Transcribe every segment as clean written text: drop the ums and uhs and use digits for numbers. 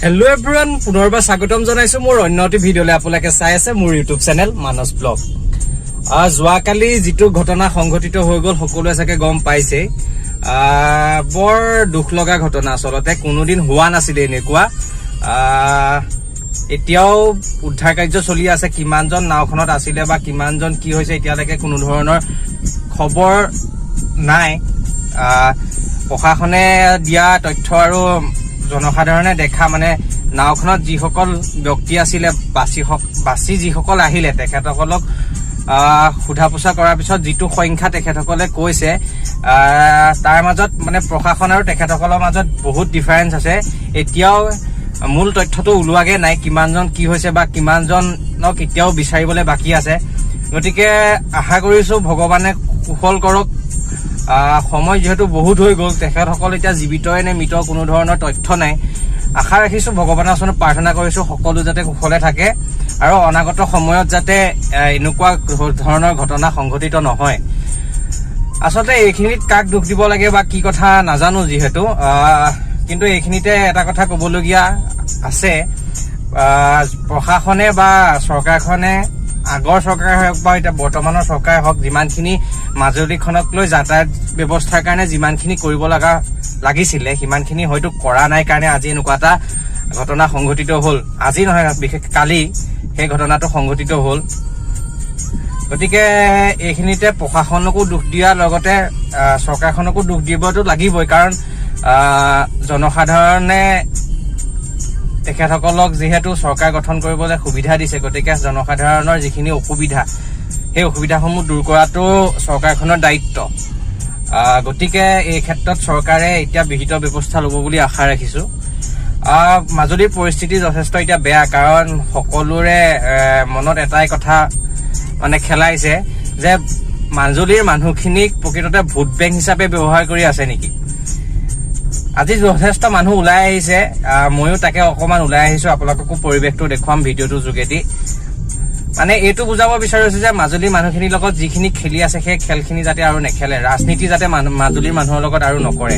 Hello everyone, পুনৰবাৰ স্বাগতম জনাইছো মোৰ অন্যটি ভিডিঅলে আপোনালোকে চাই আছে মোৰ YouTube চেনেল মানস ব্লগ। যোৱাকালি যিটো ঘটনা সংঘটিত হৈ গল সকলোৱে চাগে গম পাইছে। বৰ দুখ লগা ঘটনা আসলতে কোনোদিন হোৱা নাছিল এনেকুৱা। এতিয়াও উদ্ধাৰ কাৰ্য চলি আছে, কিমানজন নাওখনত আছিল বা কিমানজন কি হৈছে এতিয়ালৈকে কোনো ধৰণৰ খবৰ নাই। প্ৰশাসনে দিয়া তথ্য আৰু জনসাধাৰণে দেখা মানে নাওখনত যিসকল ব্যক্তি আছিলে বাছি যিসকল আহিলে তেখেতসকলক সোধা পোছা কৰাৰ পিছত যিটো সংখ্যা তেখেতসকলে কৈছে তাৰ মাজত মানে প্ৰশাসন আৰু তেখেতসকলৰ মাজত বহুত ডিফাৰেন্স আছে। এতিয়াও মূল তথ্যটো ওলোৱাগে নাই কিমানজন কি হৈছে বা কিমানজনক এতিয়াও বিচাৰিবলৈ বাকী আছে। গতিকে আশা কৰিছো ভগৱানে কুশল কৰক। সময় যেহেতু বহুত হৈ গল, তেখেতসকল এতিয়া জীৱিতই নে মৃত কোনো ধৰণৰ তথ্য নাই। আশা ৰাখিছো ভগৱানৰ ওচৰত প্ৰাৰ্থনা কৰিছো সকলো যাতে কুশলে থাকে আৰু অনাগত সময়ত যাতে এনেকুৱা ধৰণৰ ঘটনা সংঘটিত নহয়। আচলতে এইখিনিত কাক দুখ দিব লাগে বা কি কথা নাজানো যিহেতু, কিন্তু এইখিনিতে এটা কথা কবলগীয়া আছে। প্ৰশাসনে বা চৰকাৰখনে আগৰ চৰকাৰ হওক বা এতিয়া বৰ্তমানৰ চৰকাৰ হওক যিমানখিনি মাজুলীখনক লৈ যাতায়াত ব্যৱস্থাৰ কাৰণে যিমানখিনি কৰিব লাগিছিলে সিমানখিনি হয়তো কৰা নাই কাৰণে আজি এনেকুৱা এটা ঘটনা সংঘটিত হ'ল। আজি নহয়, বিশেষ কালি সেই ঘটনাটো সংঘটিত হ'ল। গতিকে এইখিনিতে প্ৰশাসনকো দুখ দিয়াৰ লগতে চৰকাৰখনকো দুখ দিবতো লাগিবই, কাৰণ জনসাধাৰণে তেখেতসকলক যিহেতু চৰকাৰ গঠন কৰিবলৈ সুবিধা দিছে, গতিকে জনসাধাৰণৰ যিখিনি অসুবিধা সেই অসুবিধাসমূহ দূৰ কৰাটো চৰকাৰখনৰ দায়িত্ব। গতিকে এই ক্ষেত্ৰত চৰকাৰে এতিয়া বিহিত ব্যৱস্থা ল'ব বুলি আশা ৰাখিছো। মাজুলীৰ পৰিস্থিতি যথেষ্ট এতিয়া বেয়া, কাৰণ সকলোৰে মনত এটাই কথা মানে খেলাইছে যে মাজুলীৰ মানুহখিনিক প্ৰকৃততে ভোট বেংক হিচাপে ব্যৱহাৰ কৰি আছে নেকি। আজি যথেষ্ট মানুহ ওলাই আহিছে, ময়ো তাকে অকমান ওলাই আহিছো, আপোনালোককো পৰিৱেশটো দেখুৱাম ভিডিঅ'টোৰ যোগেদি। মানে এইটো বুজাব বিচাৰিছো যে মাজুলীৰ মানুহখিনিৰ লগত যিখিনি খেলি আছে সেই খেলখিনি যাতে আৰু নেখেলে, ৰাজনীতি যাতে মাজুলীৰ মানুহৰ লগত আৰু নকৰে।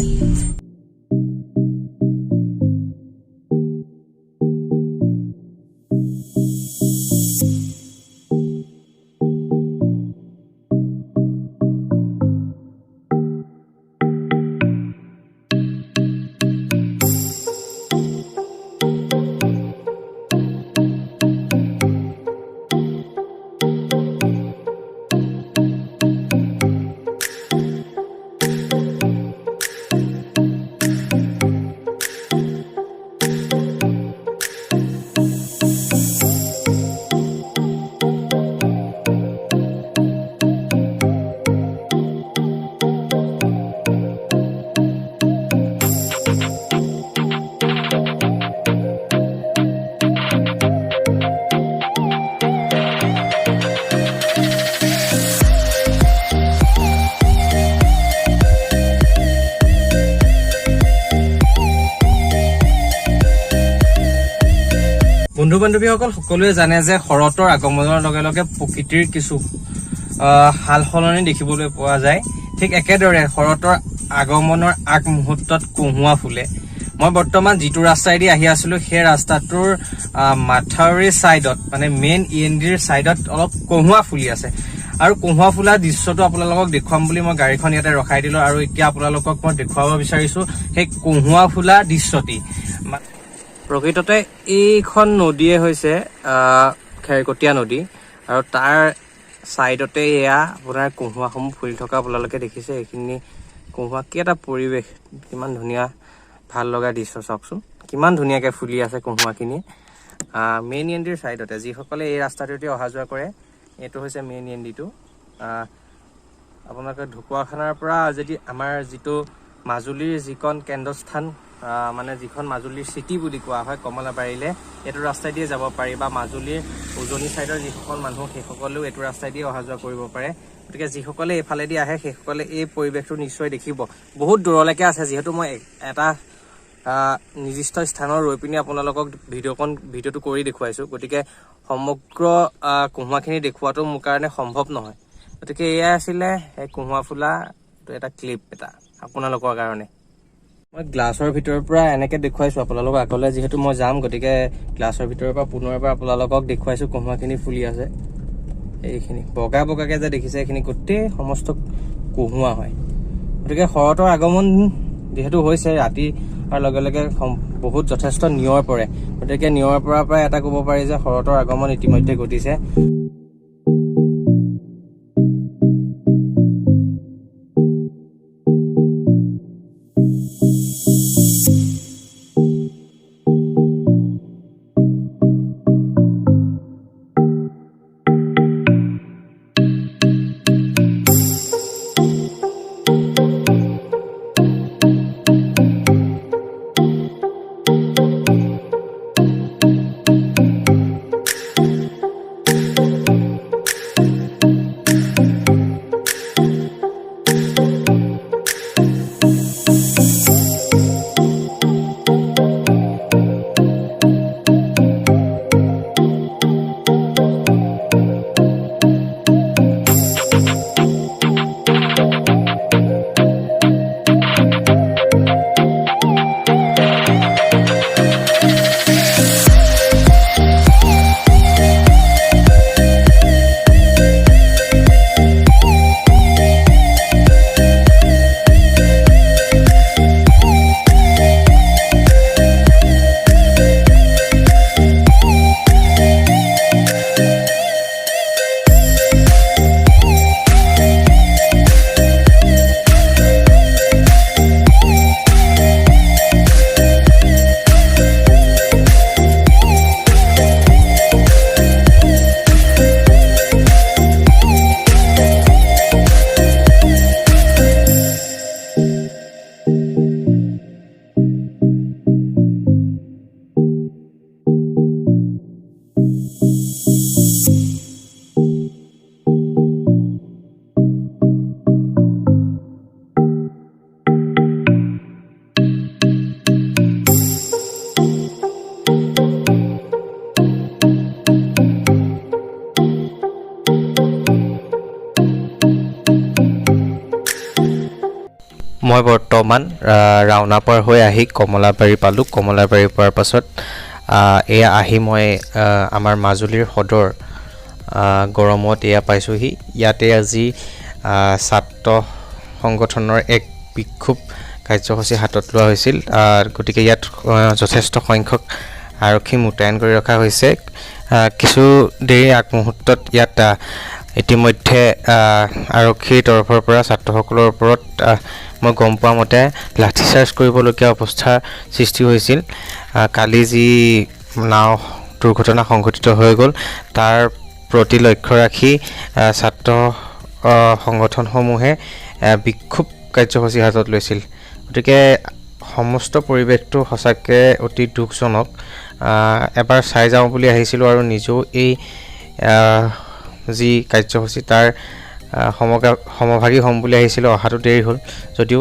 বন্ধু বান্ধৱীসকল, সকলোৱে জানে যে শৰতৰ আগমনৰ লগে লগে প্ৰকৃতিৰ কিছু সাল সলনি দেখিবলৈ পোৱা যায়। ঠিক একেদৰে শৰতৰ আগমনৰ আগ মুহূৰ্তত কহুৱা ফুলে। মই বৰ্তমান যিটো ৰাস্তাইদি আহি আছিলো সেই ৰাস্তাটোৰ মাথাউৰিৰ চাইডত মানে মেইন ইএনডিৰ চাইডত অলপ কহুৱা ফুলি আছে, আৰু কহুৱা ফুলা দৃশ্যটো আপোনালোকক দেখুৱাম বুলি মই গাড়ীখন ইয়াতে ৰখাই দিলো। আৰু এতিয়া আপোনালোকক মই দেখুৱাব বিচাৰিছো সেই কহুৱা ফুলা দৃশ্যটি। প্ৰকৃততে এইখন নদীয়ে হৈছে খেৰকটীয়া নদী, আৰু তাৰ চাইডতে এয়া আপোনাৰ কহুৱাসমূহ ফুলি থকা আপোনালোকে দেখিছে। এইখিনি কহুৱা কি এটা পৰিৱেশ, কিমান ধুনীয়া ভাল লগা দৃশ্য চাওকচোন, কিমান ধুনীয়াকে ফুলি আছে কহুৱাখিনি। মেইন ইএনডিৰ চাইডতে যিসকলে এই ৰাস্তাটোতে অহা যোৱা কৰে, এইটো হৈছে মেইন ইএনডিটো। আপোনালোকে ঢকুৱাখানাৰ পৰা যদি আমাৰ যিটো মাজুলীৰ যিখন কেন্দ্ৰস্থান মানে যিখন মাজুলীৰ চিটি বুলি কোৱা হয় কমলাবাৰীলে, এইটো ৰাস্তাই দিয়ে যাব পাৰি, বা মাজুলীৰ উজনি চাইডৰ যিসকল মানুহ সেইসকলেও এইটো ৰাস্তাই দিয়ে অহা যোৱা কৰিব পাৰে। গতিকে যিসকলে এইফালেদি আহে সেইসকলে এই পৰিৱেশটো নিশ্চয় দেখিব। বহুত দূৰলৈকে আছে, যিহেতু মই এটা নিৰ্দিষ্ট স্থানৰ ৰৈ পিনি আপোনালোকক ভিডিঅ'টো কৰি দেখুৱাইছো। গতিকে সমগ্ৰ কহুৱাখিনি দেখুৱাটো মোৰ কাৰণে সম্ভৱ নহয়। গতিকে এয়াই আছিলে এই কহুৱা ফুলা এটা ক্লিপ এটা আপোনালোকৰ কাৰণে। মই গ্লাছৰ ভিতৰৰ পৰা এনেকৈ দেখুৱাইছোঁ আপোনালোকক আগলৈ, যিহেতু মই যাম, গতিকে গ্লাছৰ ভিতৰৰ পৰা পুনৰবাৰ আপোনালোকক দেখুৱাইছোঁ কহুৱাখিনি ফুলি আছে। এইখিনি বগা বগাকৈ যে দেখিছে, এইখিনি গোটেই সমস্ত কহুৱা হয়। গতিকে শৰতৰ আগমন যিহেতু হৈছে, ৰাতি আৰু লগে লগে বহুত যথেষ্ট নিয়ৰ পৰে, গতিকে নিয়ৰ পৰাৰ পৰাই এটা ক'ব পাৰি যে শৰতৰ আগমন ইতিমধ্যে ঘটিছে। মই বৰ্তমান ৰাওনাপাৰ হৈ আহি কমলাবাৰী পালোঁ। কমলাবাৰী পোৱাৰ পাছত এয়া আহি মই আমাৰ মাজুলীৰ সদৰ গড়মূৰত এয়া পাইছোঁহি। ইয়াতে আজি ছাত্ৰ সংগঠনৰ এক বিক্ষোভ কাৰ্যসূচী হাতত লোৱা হৈছিল। গতিকে ইয়াত যথেষ্ট সংখ্যক আৰক্ষী মোতায়েন কৰি ৰখা হৈছে। কিছু দেৰি আগমুহূৰ্তত ইয়াত ইতিমধ্যে আৰক্ষীৰ তৰফৰ পৰা ছাত্ৰসকলৰ ওপৰত মই গম পোৱা মতে লাঠিচাৰ্জ কৰিবলগীয়া অৱস্থাৰ সৃষ্টি হৈছিল। কালি যি নাও দুৰ্ঘটনা সংঘটিত হৈ গ'ল, তাৰ প্ৰতি লক্ষ্য ৰাখি ছাত্ৰ সংগঠনসমূহে বিক্ষোভ কাৰ্যসূচী হাতত লৈছিল। গতিকে সমস্ত পৰিৱেশটো সঁচাকৈ অতি দুখজনক। এবাৰ চাই যাওঁ বুলি আহিছিলোঁ আৰু নিজেও এই যি কাৰ্যসূচী তাৰ সমভাগী হ'ম বুলি আহিছিলোঁ। অহাটো দেৰি হ'ল যদিও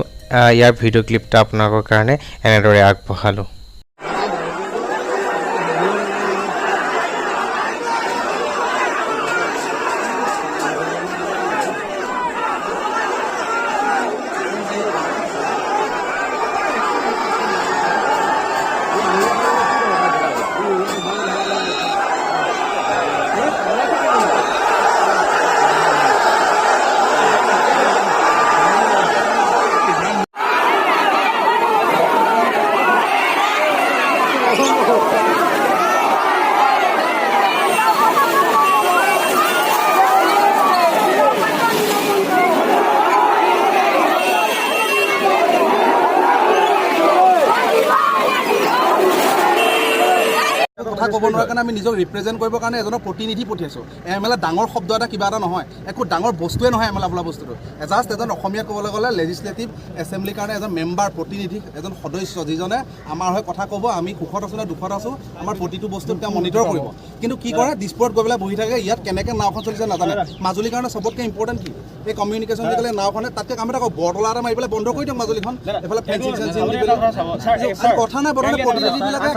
ইয়াৰ ভিডিঅ' ক্লিপটা আপোনালোকৰ কাৰণে এনেদৰে আগবঢ়ালোঁ। কথা ক'ব নোৱাৰা কাৰণে আমি নিজক ৰিপ্ৰেজেণ্ট কৰিবৰ কাৰণে এজনৰ প্ৰতিনিধি পঠিয়াইছোঁ। MLA ডাঙৰ শব্দ এটা কিবা এটা নহয়, একো ডাঙৰ বস্তুৱে নহয় MLA বোলা বস্তুটো। জাষ্ট এজন অসমীয়া ক'বলৈ গ'লে লেজিছলেটিভ এছেম্বলিৰ কাৰণে এজন মেম্বাৰ, প্ৰতিনিধি, এজন সদস্য, যিজনে আমাৰ হৈ কথা ক'ব। আমি সুখত আছোঁ নে দুখত আছোঁ, আমাৰ প্ৰতিটো বস্তুত তেওঁ মনিটৰ কৰিব। কিন্তু কি কৰে, দিছপুৰত গৈ পেলাই বহি থাকে। ইয়াত কেনেকৈ নাওখন চলিছে নাজানে। মাজুলীৰ কাৰণে চবতকৈ ইম্পৰ্টেণ্ট কি, এই কমিউনিকেশ্যন দি পেলাই নাওখনে তাতকৈ কাম এটা বৰতলা এটা মাৰি পেলাই বন্ধ কৰি দিয়ক মাজুলীখন। এইফালে ফেঞ্চিং কথা নাই, বৰ্তমান প্ৰতিনিধিবিলাকে